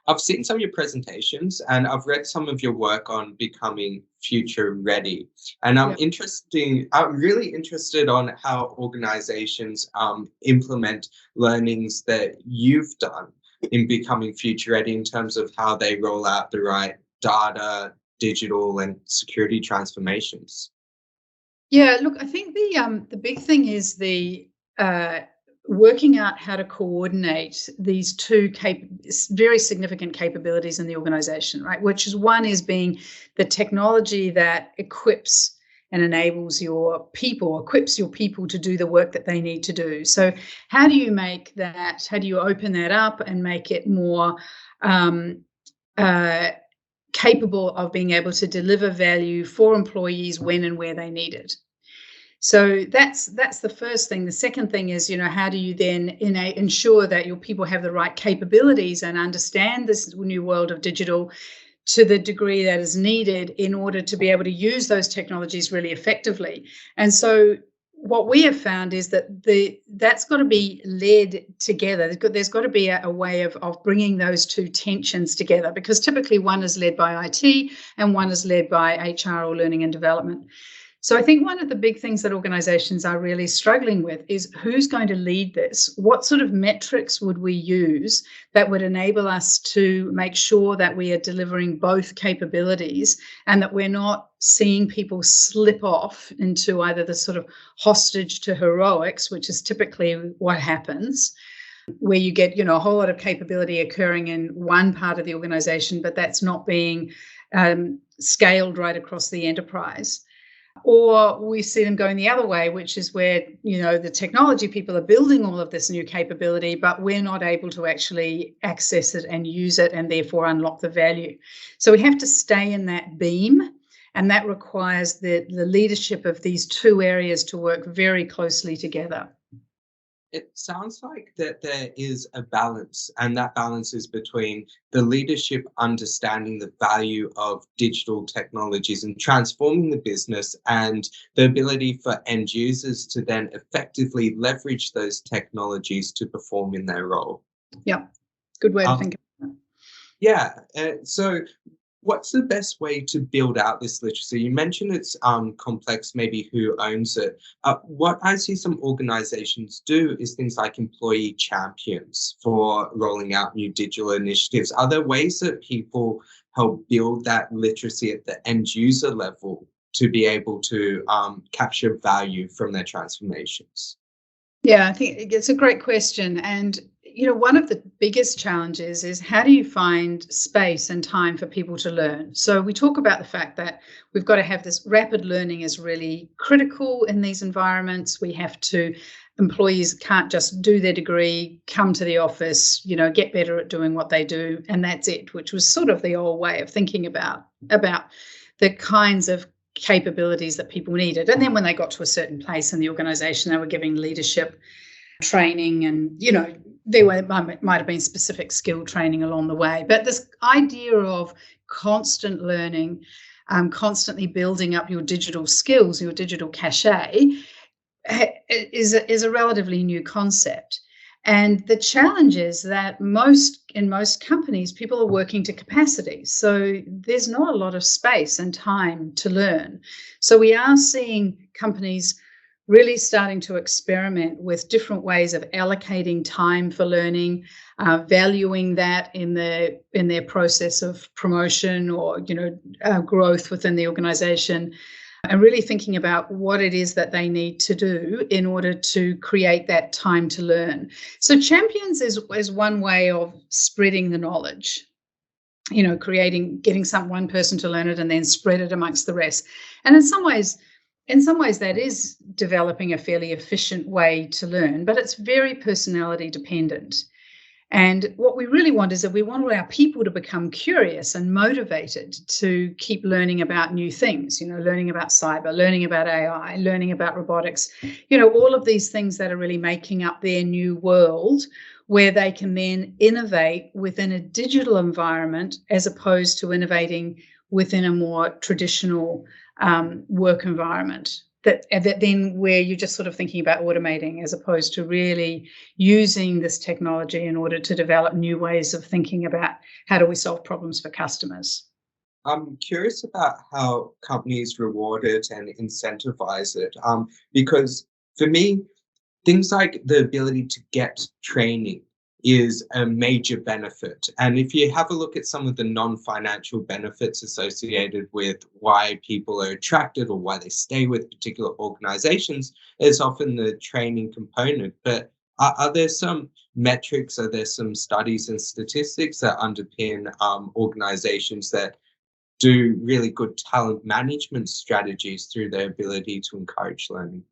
I've seen some of your presentations and I've read some of your work on becoming future ready. And I'm really interested on how organizations implement learnings that you've done in becoming future ready in terms of how they roll out the right data, digital and security transformations. Yeah, look, I think the big thing is the working out how to coordinate these two very significant capabilities in the organization, right? Which is one is being the technology that equips and enables your people, to do the work that they need to do. So how do you make that, how do you open that up and make it more capable of being able to deliver value for employees when and where they need it? So that's the first thing. The second thing is, how do you then ensure that your people have the right capabilities and understand this new world of digital to the degree that is needed in order to be able to use those technologies really effectively. And so what we have found is that that's got to be led together. There's got to be a way of bringing those two tensions together, because typically one is led by IT and one is led by HR or learning and development. So I think one of the big things that organizations are really struggling with is who's going to lead this? What sort of metrics would we use that would enable us to make sure that we are delivering both capabilities and that we're not seeing people slip off into either the sort of hostage to heroics, which is typically what happens, where you get, a whole lot of capability occurring in one part of the organization, but that's not being scaled right across the enterprise. Or we see them going the other way, which is where, the technology people are building all of this new capability, but we're not able to actually access it and use it and therefore unlock the value. So we have to stay in that beam, and that requires the leadership of these two areas to work very closely together. It sounds like that there is a balance, and that balance is between the leadership understanding the value of digital technologies and transforming the business, and the ability for end users to then effectively leverage those technologies to perform in their role. Yeah, good way to think of it. Yeah, so what's the best way to build out this literacy? You mentioned it's complex, maybe who owns it. What I see some organizations do is things like employee champions for rolling out new digital initiatives. Are there ways that people help build that literacy at the end user level to be able to capture value from their transformations? Yeah, I think it's a great question. And one of the biggest challenges is how do you find space and time for people to learn? So we talk about the fact that we've got to have this rapid learning is really critical in these environments. Employees can't just do their degree, come to the office, get better at doing what they do, and that's it, which was sort of the old way of thinking about the kinds of capabilities that people needed. And then when they got to a certain place in the organization, they were giving leadership training, and there might have been specific skill training along the way. But this idea of constant learning, constantly building up your digital skills, your digital cachet, is a relatively new concept. And the challenge is that in most companies, people are working to capacity. So there's not a lot of space and time to learn. So we are seeing companies really starting to experiment with different ways of allocating time for learning, valuing that in their process of promotion or growth within the organization, and really thinking about what it is that they need to do in order to create that time to learn. So champions is one way of spreading the knowledge, getting one person to learn it and then spread it amongst the rest. And in some ways that is developing a fairly efficient way to learn, but it's very personality dependent. And what we really want is that we want our people to become curious and motivated to keep learning about new things, learning about cyber, learning about AI, learning about robotics, all of these things that are really making up their new world, where they can then innovate within a digital environment as opposed to innovating within a more traditional work environment. that then where you're just sort of thinking about automating as opposed to really using this technology in order to develop new ways of thinking about how do we solve problems for customers. I'm curious about how companies reward it and incentivize it, because for me, things like the ability to get training is a major benefit. And if you have a look at some of the non-financial benefits associated with why people are attracted or why they stay with particular organizations, it's often the training component. But are there some metrics, are there some studies and statistics that underpin organizations that do really good talent management strategies through their ability to encourage learning?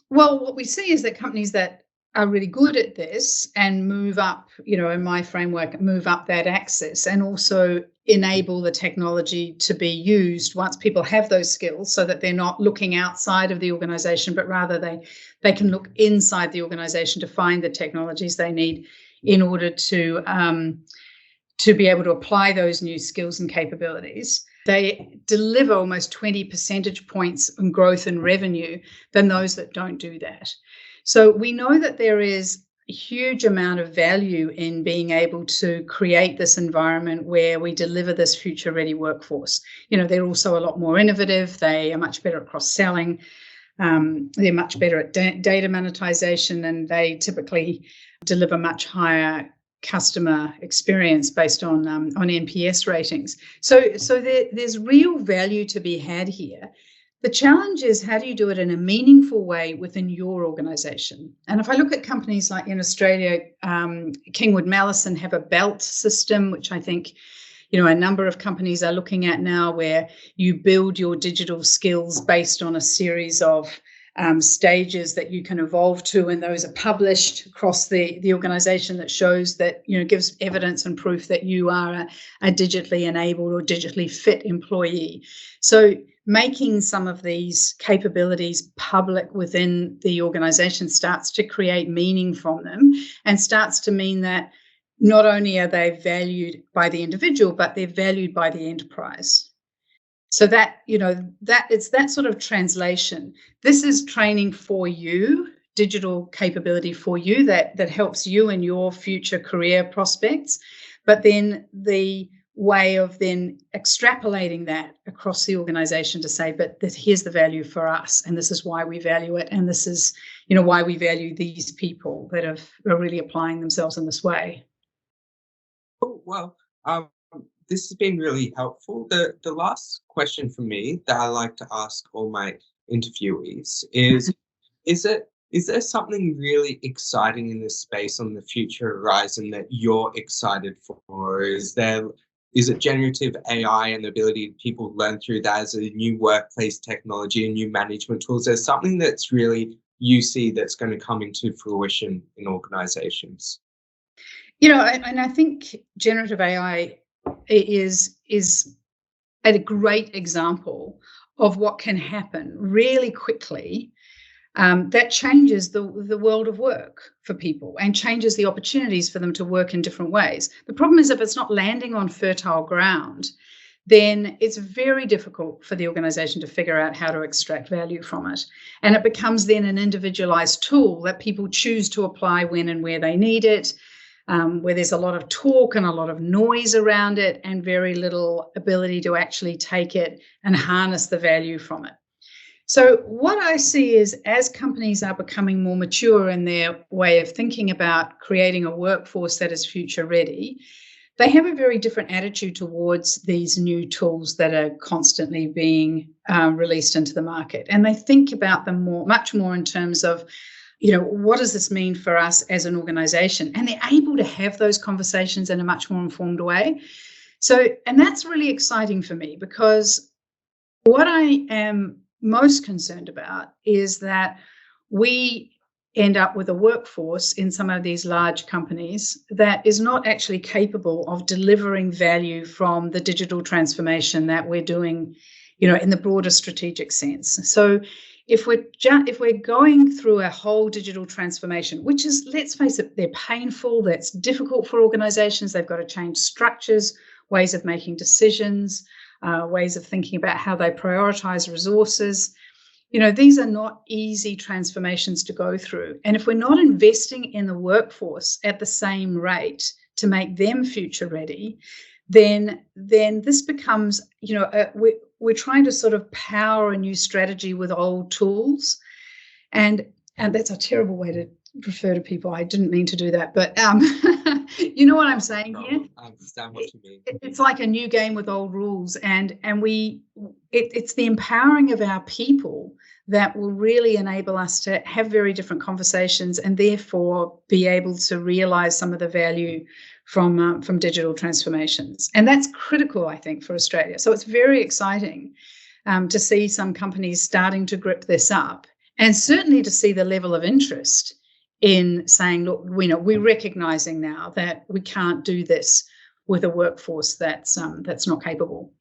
Well, what we see is that companies that are really good at this and move up, in my framework, move up that axis and also enable the technology to be used once people have those skills so that they're not looking outside of the organization, but rather they can look inside the organization to find the technologies they need in order to be able to apply those new skills and capabilities. They deliver almost 20 percentage points in growth and revenue than those that don't do that. So we know that there is a huge amount of value in being able to create this environment where we deliver this future-ready workforce. They're also a lot more innovative. They are much better at cross-selling. They're much better at data monetization, and they typically deliver much higher customer experience based on NPS ratings. So there's real value to be had here. The challenge is, how do you do it in a meaningful way within your organization? And if I look at companies like in Australia, Kingwood Mallison have a belt system, which I think a number of companies are looking at now, where you build your digital skills based on a series of stages that you can evolve to, and those are published across the organization that shows that, gives evidence and proof that you are a digitally enabled or digitally fit employee. So making some of these capabilities public within the organization starts to create meaning from them and starts to mean that not only are they valued by the individual, but they're valued by the enterprise. So that, that it's that sort of translation. This is training for you, digital capability for you that helps you in your future career prospects. But then the way of then extrapolating that across the organization to say, but here's the value for us, and this is why we value it, and this is, why we value these people that are really applying themselves in this way. Oh, well, this has been really helpful. The last question for me that I like to ask all my interviewees is there something really exciting in this space on the future horizon that you're excited for? Is it generative AI and the ability people learn through that as a new workplace technology and new management tools? There's something that's really you see that's going to come into fruition in organizations. And I think generative AI is a great example of what can happen really quickly, that changes the world of work for people and changes the opportunities for them to work in different ways. The problem is, if it's not landing on fertile ground, then it's very difficult for the organization to figure out how to extract value from it. And it becomes then an individualized tool that people choose to apply when and where they need it, where there's a lot of talk and a lot of noise around it and very little ability to actually take it and harness the value from it. So what I see is, as companies are becoming more mature in their way of thinking about creating a workforce that is future ready, they have a very different attitude towards these new tools that are constantly being released into the market. And they think about them much more in terms of, what does this mean for us as an organization? And they're able to have those conversations in a much more informed way. And that's really exciting for me, because what I am most concerned about is that we end up with a workforce in some of these large companies that is not actually capable of delivering value from the digital transformation that we're doing, in the broader strategic sense. So if we're going through a whole digital transformation, which is, let's face it, they're painful, that's difficult for organizations, they've got to change structures, ways of making decisions, ways of thinking about how they prioritize resources. these are not easy transformations to go through. And if we're not investing in the workforce at the same rate to make them future ready, then this becomes, we're trying to sort of power a new strategy with old tools. And that's a terrible way to refer to people. I didn't mean to do that, but you know what I'm saying here? I understand what you mean. It's like a new game with old rules, and it's the empowering of our people that will really enable us to have very different conversations and therefore be able to realize some of the value from digital transformations. And that's critical, I think, for Australia. So it's very exciting to see some companies starting to grip this up, and certainly to see the level of interest in saying, look, we're recognizing now that we can't do this with a workforce that's not capable.